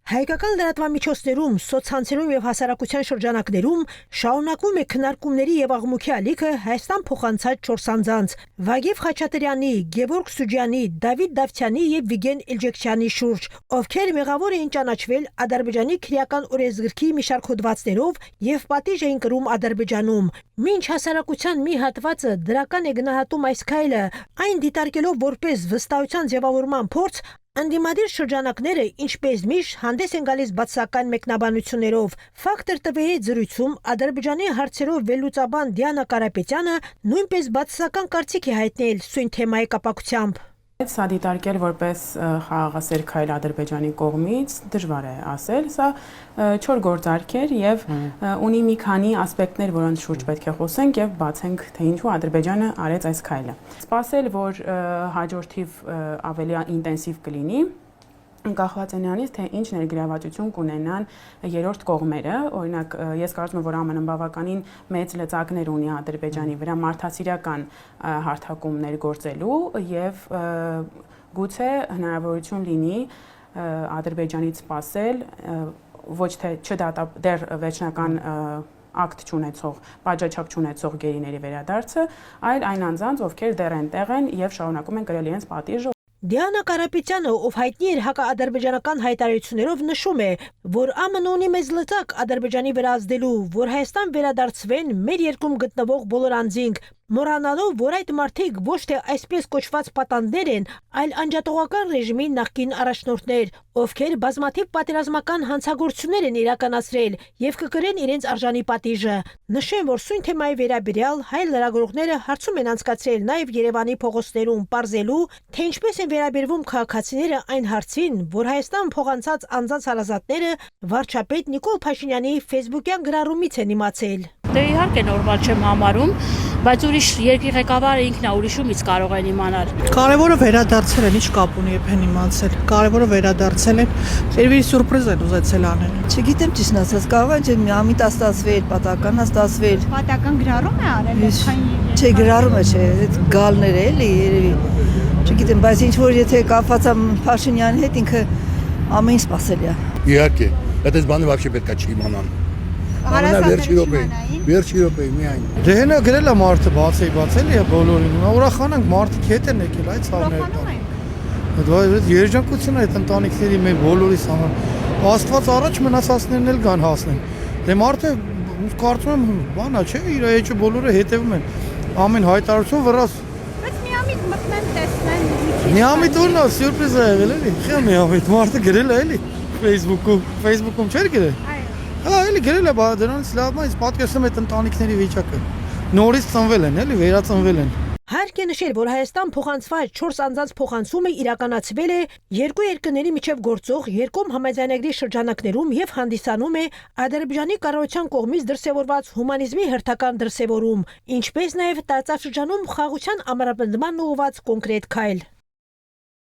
Հայկական լրատվամիջոցներում, սոցցանցերում եւ հասարակության շրջանակներում շարունակվում է քննարկումների եւ աղմուկի ալիքը Հայաստան փոխանցած 4 անձանց՝ Վագիվ Խաչատրյանի, Գևորգ Սուջյանի, Դավիթ Դավթյանի եւ Վիգեն Էլջեքչյանի շուրջ, ովքեր մեղավոր էին ճանաչվել Ադրբեջանի քրեական օրենսգրքի մի շարք հոդվածներով եւ պատիժ էին կրում Ադրբեջանում։ Մինչ հասարակության մի հատվածը դրական է գնահատում այս քայլը, այն դիտարկելով որպես վստահության ձևավորման փորձ, Անդիմադիր շրջանակները, ինչպես միշտ, հանդես են գալիս բացասական մեկնաբանություններով։ Ֆակտոր TV-ի զրույցում Ադրբեջանի հարցերով վերլուծաբան Դիանա Կարապետյանը նույնպես բացասական կարծիք է հայտնել սույն թեմայի կապակցությամբ։ Սա դիտարկել որպես խաղաղասեր քայլ Ադրբեջանի կողմից դժվար է ասել, սա 4 գործարք էր եւ ունի մի քանի ասպեկտներ, որոնց շուրջ պետք է խոսենք եւ բացենք, թե ինչու Ադրբեջանը արեց այս քայլը։ Սպասել, որ հաջորդիվ ավելի ինտենսիվ կլինի, կախված է նրանից, թե ինչ ներգրավվածություն կունենան երրորդ կողմերը, օրինակ ես կարծում եմ, որ ԱՄՆ-ն բավականին մեծ լծակներ ունի Ադրբեջանի վրա մարդասիրական հարթակումներ գործելու եւ գուցե հնարավորություն լինի Ադրբեջանից սպասել ոչ թե դեռ վերջնական ակտ չունեցող, պատժաչափ չունեցող գերիների վերադարձը, այլ այն անձանց, ովքեր դեռ այնտեղ են եւ շարունակում են կրել իրենց պատիժը։ Դիանա Կարապետյանը, ով հայտնի էր հակաադրբեջանական հայտարարություններով, նշում է, որ ԱՄՆ-ն ունի մեծ լծակ Ադրբեջանի վրա ազդելու, որ Հայաստան վերադարձվեն մեր երկրում գտնվող բոլոր անձինք, մոռանալով, որ այդ մարդիկ ոչ թե այսպես կոչված պատանդներ են, այլ անջատողական ռեժիմի նախկին առաջնորդներ, ովքեր բազմաթիվ պատերազմական հանցագործություններ են իրականացրել եւ կկրեն իրենց արժանի պատիժը։ Նշեմ, որ սույն թեմայի վերաբերյալ հայ լրագրողները հարցում են անցկացրել նաեւ Երևանի փողոցներում պարզելու, թե ինչպես են վերաբերվում քաղաքացիները այն հարցին, որ Հայաստան փոխանցած անձանց հարազատները վարչապետ Նիկոլ Փաշինյանի ֆեյսբուքյան գրառումից են իմացել։ Դե իհարկե նորմալ չեմ համարում, բայց ուրիշ երկրի ղեկավարը ինքն է ուրիշումից կարող են իմանալ։ Կարևորը վերադարձել են, ինչ կապ ունի երբ են իմացել։ Կարևորը վերադարձել են, երևի սուրպրիզ են ուզեցել անել։ Չգիտեմ ճիշտ ասած, կարող է չէ՞ մի ամիտ ստացվել, պատական ստացվել։ Պատական գրառում է արել, այդքան չէ, գրառում է, չէ, այդ գալները էլի երևի։ Չգիտեմ, բայց ինչ որ եթե կապված է Փաշինյանի հետ, ինքը ամեն ինչ սпасելի է։ Իհարկե, այդպես բանը вообще պետք է չիմանան։ Վերջի րոպեի միայն։ Դե հենա գրել է մարդը բացել է բոլորին։ Ուրախանանք մարդիկ հետ են եկել այդ ցավները։ Դա երջանկություն է այդ ընտանիքների մեր բոլորիս համար։ Աստված առաջ մնացածներն էլ կան հասնեն։ Դե մարդը կարծում եմ բանա չէ, իր էջը բոլորը հետևում են։ Ամեն հայտարարություն վրաս։ Բայց միամիտ մտնեն, տեսնեն։ Միամիտ ուրնա սյուրպրիզ է եղել էլի։ Խի միամիտ մարդը գրել է էլի Facebook-ում չէր գրել։ Հա, էլի գրել է, դրանից լավ է, պատկերացնում այդ ընտանիքների վիճակը։ Նորից ծնվել են, էլի վերածնվել են։ Հարկ է նշել, որ Հայաստան փոխանցված 4 անձանց փոխանցումը իրականացվել է երկու երկրների միջև գործող երկում համաձայնագրի շրջանակներում եւ հանդիսանում է Ադրբեջանի կառավարության կողմից դրսեւորված հումանիզմի հերթական դրսեւորում, ինչպես նաեւ տարածաշրջանում խաղաղության ամրապնդման ուղղված կոնկրետ քայլ։